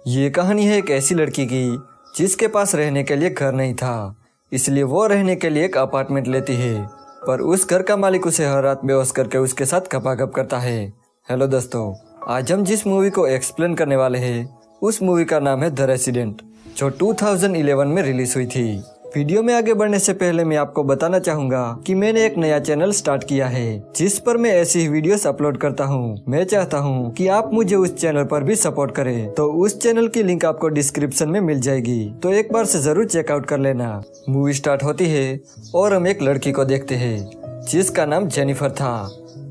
ये कहानी है एक ऐसी लड़की की जिसके पास रहने के लिए घर नहीं था, इसलिए वो रहने के लिए एक अपार्टमेंट लेती है। पर उस घर का मालिक उसे हर रात बेहोश करके उसके साथ खपाखप करता है। हेलो दोस्तों, आज हम जिस मूवी को एक्सप्लेन करने वाले हैं उस मूवी का नाम है द रेसिडेंट, जो 2011 में रिलीज हुई थी। वीडियो में आगे बढ़ने से पहले मैं आपको बताना चाहूंगा कि मैंने एक नया चैनल स्टार्ट किया है जिस पर मैं ऐसी ही वीडियोस अपलोड करता हूं। मैं चाहता हूं कि आप मुझे उस चैनल पर भी सपोर्ट करें, तो उस चैनल की लिंक आपको डिस्क्रिप्शन में मिल जाएगी, तो एक बार से जरूर चेकआउट कर लेना। मूवी स्टार्ट होती है और हम एक लड़की को देखते हैं जिसका नाम जेनिफर था।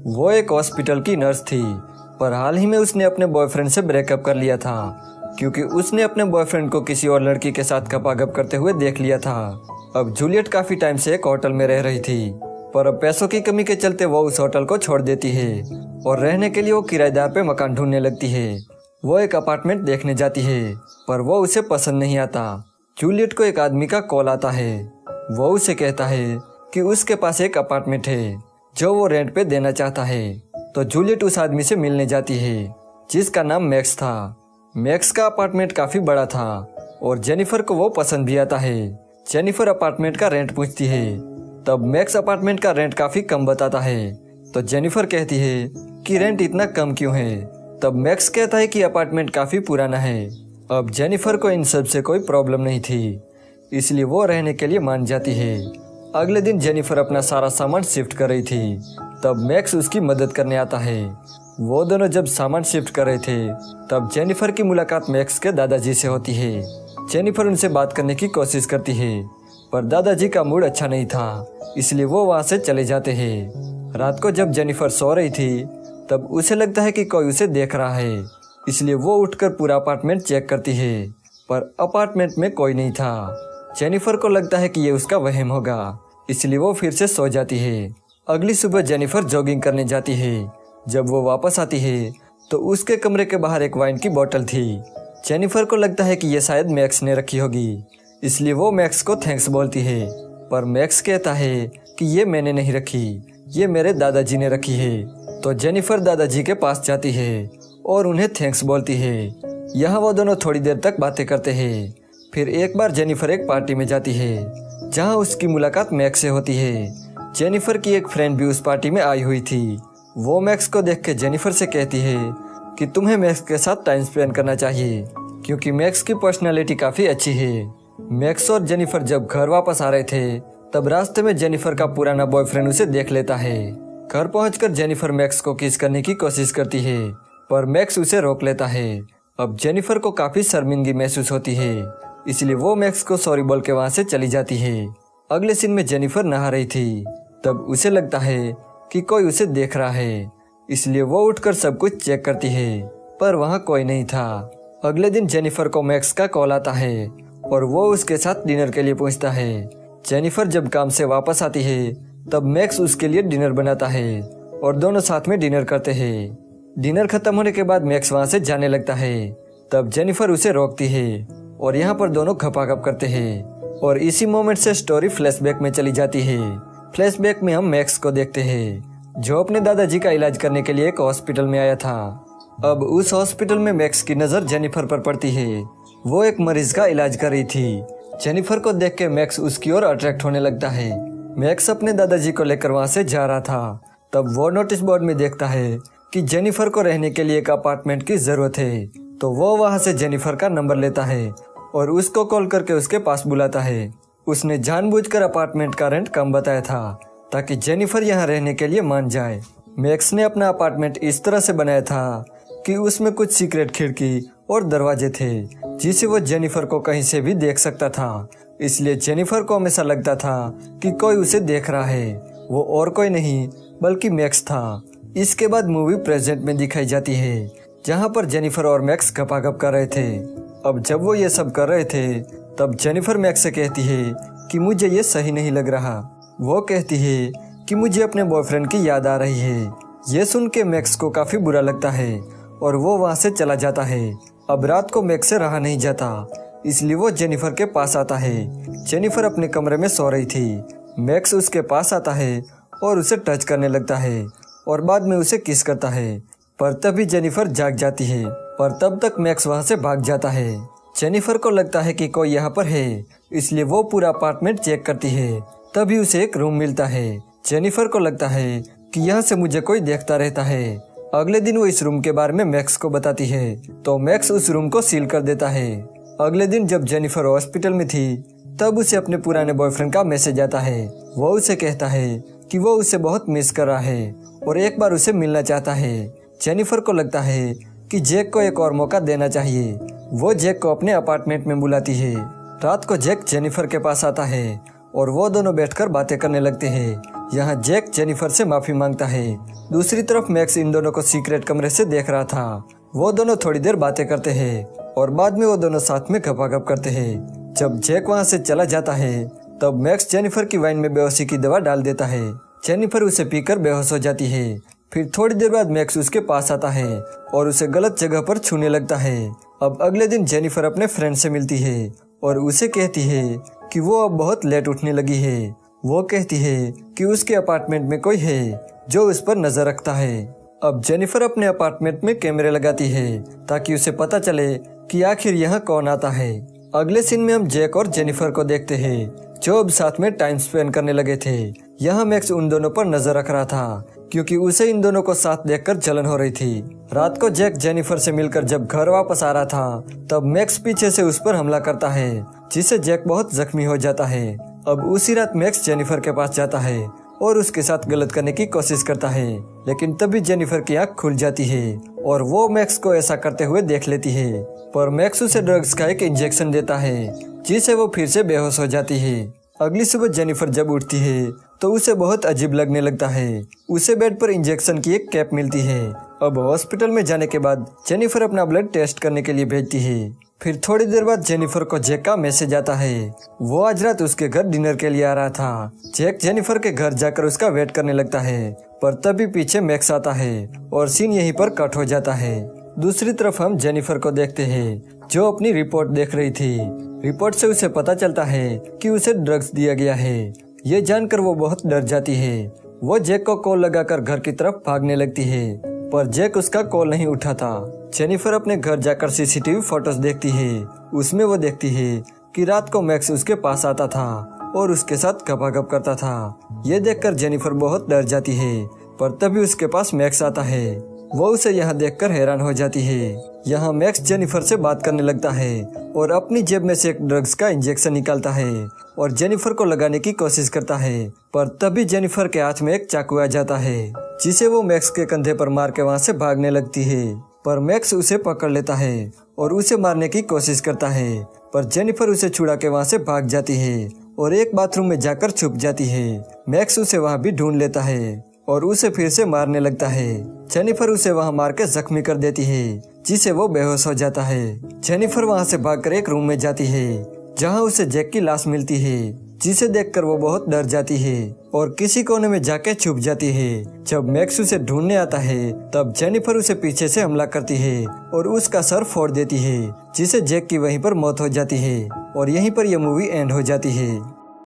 वो एक हॉस्पिटल की नर्स थी, पर हाल ही में उसने अपने बॉयफ्रेंड से ब्रेकअप कर लिया था क्योंकि उसने अपने बॉयफ्रेंड को किसी और लड़की के साथ खपाखप करते हुए देख लिया था। अब जूलियट काफी टाइम से एक होटल में रह रही थी, पर अब पैसों की कमी के चलते वो उस होटल को छोड़ देती है और रहने के लिए वो किराएदार पे मकान ढूंढने लगती है। वो एक अपार्टमेंट देखने जाती है, पर वो उसे पसंद नहीं आता। जूलियट को एक आदमी का कॉल आता है। वो उसे कहता है कि उसके पास एक अपार्टमेंट है जो वो रेंट पे देना चाहता है। तो जूलियट उस आदमी से मिलने जाती है जिसका नाम मैक्स था। मैक्स का अपार्टमेंट काफी बड़ा था और जेनिफर को वो पसंद भी आता है। जेनिफर अपार्टमेंट का रेंट पूछती है, तब मैक्स अपार्टमेंट का रेंट काफी कम बताता है। तो जेनिफर कहती है कि रेंट इतना कम क्यों है। तब मैक्स कहता है कि अपार्टमेंट काफी पुराना है। अब जेनिफर को इन सब से कोई प्रॉब्लम नहीं थी, इसलिए वो रहने के लिए मान जाती है। अगले दिन जेनिफर अपना सारा सामान शिफ्ट कर रही थी, तब मैक्स उसकी मदद करने आता है। वो दोनों जब सामान शिफ्ट कर रहे थे, तब जेनिफर की मुलाकात मैक्स के दादाजी से होती है। जेनिफर उनसे बात करने की कोशिश करती है, पर दादाजी का मूड अच्छा नहीं था, इसलिए वो वहाँ से चले जाते हैं। रात को जब जेनिफर सो रही थी, तब उसे लगता है कि कोई उसे देख रहा है, इसलिए वो उठकर पूरा अपार्टमेंट चेक करती है, पर अपार्टमेंट में कोई नहीं था। जेनिफर को लगता है कि ये उसका वहम होगा, इसलिए वो फिर से सो जाती है। अगली सुबह जेनिफर जॉगिंग करने जाती है। जब वो वापस आती है तो उसके कमरे के बाहर एक वाइन की बोतल थी। जेनिफर को लगता है कि ये शायद मैक्स ने रखी होगी, इसलिए वो मैक्स को थैंक्स बोलती है, पर मैक्स कहता है कि ये मैंने नहीं रखी, ये मेरे दादाजी ने रखी है। तो जेनिफर दादाजी के पास जाती है और उन्हें थैंक्स बोलती है। यहाँ वो दोनों थोड़ी देर तक बातें करते हैं। फिर एक बार जेनिफर एक पार्टी में जाती है जहाँ उसकी मुलाकात मैक्स से होती है। जेनिफर की एक फ्रेंड भी उस पार्टी में आई हुई थी। वो मैक्स को देख के जेनिफर से कहती है कि तुम्हें मैक्स के साथ टाइम स्पेंड करना चाहिए, क्योंकि मैक्स की पर्सनालिटी काफ़ी अच्छी है। मैक्स और जेनिफर जब घर वापस आ रहे थे, तब रास्ते में जेनिफर का पुराना बॉयफ्रेंड उसे देख लेता है। घर पहुंचकर जेनिफर मैक्स को किस करने की कोशिश करती है, पर मैक्स उसे रोक लेता है। अब जेनिफर को काफ़ी शर्मिंदगी महसूस होती है, इसलिए वो मैक्स को सॉरी बोल के वहाँ से चली जाती है। अगले सीन में जेनिफर नहा रही थी, तब उसे लगता है कि कोई उसे देख रहा है, इसलिए वो उठकर सब कुछ चेक करती है, पर वहाँ कोई नहीं था। अगले दिन जेनिफर को मैक्स का कॉल आता है और वो उसके साथ डिनर के लिए पहुँचता है। जेनिफर जब काम से वापस आती है, तब मैक्स उसके लिए डिनर बनाता है और दोनों साथ में डिनर करते हैं। डिनर खत्म होने के बाद मैक्स वहाँ से जाने लगता है, तब जेनिफर उसे रोकती है और यहाँ पर दोनों खपाखप करते हैं। और इसी मोमेंट से स्टोरी फ्लैशबैक में चली जाती है। फ्लैशबैक में हम मैक्स को देखते हैं जो अपने दादाजी का इलाज करने के लिए एक हॉस्पिटल में आया था। अब उस हॉस्पिटल में मैक्स की नज़र जेनिफर पर पड़ती है। वो एक मरीज का इलाज कर रही थी। जेनिफर को देख के मैक्स उसकी ओर अट्रैक्ट होने लगता है। मैक्स अपने दादाजी को लेकर वहाँ से जा रहा था, तब वो नोटिस बोर्ड में देखता है कि जेनिफर को रहने के लिए एक अपार्टमेंट की ज़रूरत है। तो वो वहाँ से जेनिफर का नंबर लेता है और उसको कॉल करके उसके पास बुलाता है। उसने जानबूझकर अपार्टमेंट का रेंट कम बताया था ताकि जेनिफर यहाँ रहने के लिए मान जाए। मैक्स ने अपना अपार्टमेंट इस तरह से बनाया था कि उसमें कुछ सीक्रेट खिड़की और दरवाजे थे जिसे वो जेनिफर को कहीं से भी देख सकता था, इसलिए जेनिफर को हमेशा लगता था कि कोई उसे देख रहा है। वो और कोई नहीं बल्कि मैक्स था। इसके बाद मूवी प्रेजेंट में दिखाई जाती है जहाँ पर जेनिफर और मैक्स गपागप कर रहे थे। अब जब वो ये सब कर रहे थे, तब जेनिफर मैक्स से कहती है कि मुझे ये सही नहीं लग रहा। वो कहती है कि मुझे अपने बॉयफ्रेंड की याद आ रही है। ये सुन के मैक्स को काफ़ी बुरा लगता है और वो वहाँ से चला जाता है। अब रात को मैक्स से रहा नहीं जाता, इसलिए वो जेनिफर के पास आता है। जेनिफर अपने कमरे में सो रही थी। मैक्स उसके पास आता है और उसे टच करने लगता है और बाद में उसे किस करता है, पर तभी जेनिफर जाग जाती है पर तब तक मैक्स वहाँ से भाग जाता है। जेनिफर को लगता है कि कोई यहाँ पर है, इसलिए वो पूरा अपार्टमेंट चेक करती है। तभी उसे एक रूम मिलता है। जेनिफर को लगता है कि यहाँ से मुझे कोई देखता रहता है। अगले दिन वो इस रूम के बारे में मैक्स को बताती है, तो मैक्स उस रूम को सील कर देता है। अगले दिन जब जेनिफर हॉस्पिटल में थी, तब उसे अपने पुराने बॉयफ्रेंड का मैसेज आता है। वो उसे कहता है कि वो उसे बहुत मिस कर रहा है और एक बार उसे मिलना चाहता है। जेनिफर को लगता है कि जैक को एक और मौका देना चाहिए। वो जैक को अपने अपार्टमेंट में बुलाती है। रात को जैक जेनिफर के पास आता है और वो दोनों बैठकर बातें करने लगते हैं। यहाँ जैक जेनिफर से माफी मांगता है। दूसरी तरफ मैक्स इन दोनों को सीक्रेट कमरे से देख रहा था। वो दोनों थोड़ी देर बातें करते हैं और बाद में वो दोनों साथ में गपागप करते हैं। जब जैक वहाँ से चला जाता है, तब मैक्स जेनिफर की वाइन में बेहोशी की दवा डाल देता है। जेनिफर उसे पीकर बेहोश हो जाती है। फिर थोड़ी देर बाद मैक्स उसके पास आता है और उसे गलत जगह पर छूने लगता है। अब अगले दिन जेनिफर अपने फ्रेंड से मिलती है और उसे कहती है कि वो अब बहुत लेट उठने लगी है। वो कहती है कि उसके अपार्टमेंट में कोई है जो उस पर नजर रखता है। अब जेनिफर अपने अपार्टमेंट में कैमरे लगाती है ताकि उसे पता चले कि आखिर यहाँ कौन आता है। अगले सीन में हम जैक और जेनिफर को देखते हैं जो अब साथ में टाइम स्पेंड करने लगे थे। यहाँ मैक्स उन दोनों पर नजर रख रहा था क्योंकि उसे इन दोनों को साथ देखकर जलन हो रही थी। रात को जैक जेनिफर से मिलकर जब घर वापस आ रहा था, तब मैक्स पीछे से उस पर हमला करता है, जिससे जैक बहुत जख्मी हो जाता है। अब उसी रात मैक्स जेनिफर के पास जाता है और उसके साथ गलत करने की कोशिश करता है, लेकिन तभी जेनिफर की आंख खुल जाती है और वो मैक्स को ऐसा करते हुए देख लेती है। पर मैक्स उसे ड्रग्स का एक इंजेक्शन देता है, जिससे वो फिर से बेहोश हो जाती है। अगली सुबह जेनिफर जब उठती है तो उसे बहुत अजीब लगने लगता है। उसे बेड पर इंजेक्शन की एक कैप मिलती है। अब हॉस्पिटल में जाने के बाद जेनिफर अपना ब्लड टेस्ट करने के लिए भेजती है। फिर थोड़ी देर बाद जेनिफर को जैक का मैसेज आता है। वो आज रात उसके घर डिनर के लिए आ रहा था। जैक जेनिफर के घर जाकर उसका वेट करने लगता है, पर तभी पीछे मैक्स आता है और सीन यहीं पर कट हो जाता है। दूसरी तरफ हम जेनिफर को देखते हैं जो अपनी रिपोर्ट देख रही थी। रिपोर्ट से उसे पता चलता है कि उसे ड्रग्स दिया गया है। ये जानकर वो बहुत डर जाती है। वो जैक को कॉल लगाकर घर की तरफ भागने लगती है, पर जैक उसका कॉल नहीं उठाता। जेनिफर अपने घर जाकर सीसीटीवी फोटोज देखती है। उसमें वो देखती है कि रात को मैक्स उसके पास आता था और उसके साथ गपागप करता था। ये देखकर जेनिफर बहुत डर जाती है, पर तभी उसके पास मैक्स आता है। वो उसे यहाँ देखकर हैरान हो जाती है। यहाँ मैक्स जेनिफर से बात करने लगता है और अपनी जेब में से एक ड्रग्स का इंजेक्शन निकालता है और जेनिफर को लगाने की कोशिश करता है, पर तभी जेनिफर के हाथ में एक चाकू आ जाता है, जिसे वो मैक्स के कंधे पर मार के वहाँ से भागने लगती है। पर मैक्स उसे पकड़ लेता है और उसे मारने की कोशिश करता है, पर जेनिफर उसे छुड़ा के वहाँ से भाग जाती है और एक बाथरूम में जाकर छुप जाती है। मैक्स उसे वहाँ भी ढूंढ लेता है और उसे फिर से मारने लगता है। जेनिफर उसे वहाँ मार के जख्मी कर देती है, जिसे वो बेहोश हो जाता है। जेनिफर वहाँ से भागकर एक रूम में जाती है जहाँ उसे जैक की लाश मिलती है, जिसे देखकर वो बहुत डर जाती है और किसी कोने में जाके छुप जाती है। जब मैक्स उसे ढूंढने आता है, तब जेनिफर उसे पीछे से हमला करती है और उसका सर फोड़ देती है, जिसे जैक की वहीं पर मौत हो जाती है और यहीं पर यह मूवी एंड हो जाती है।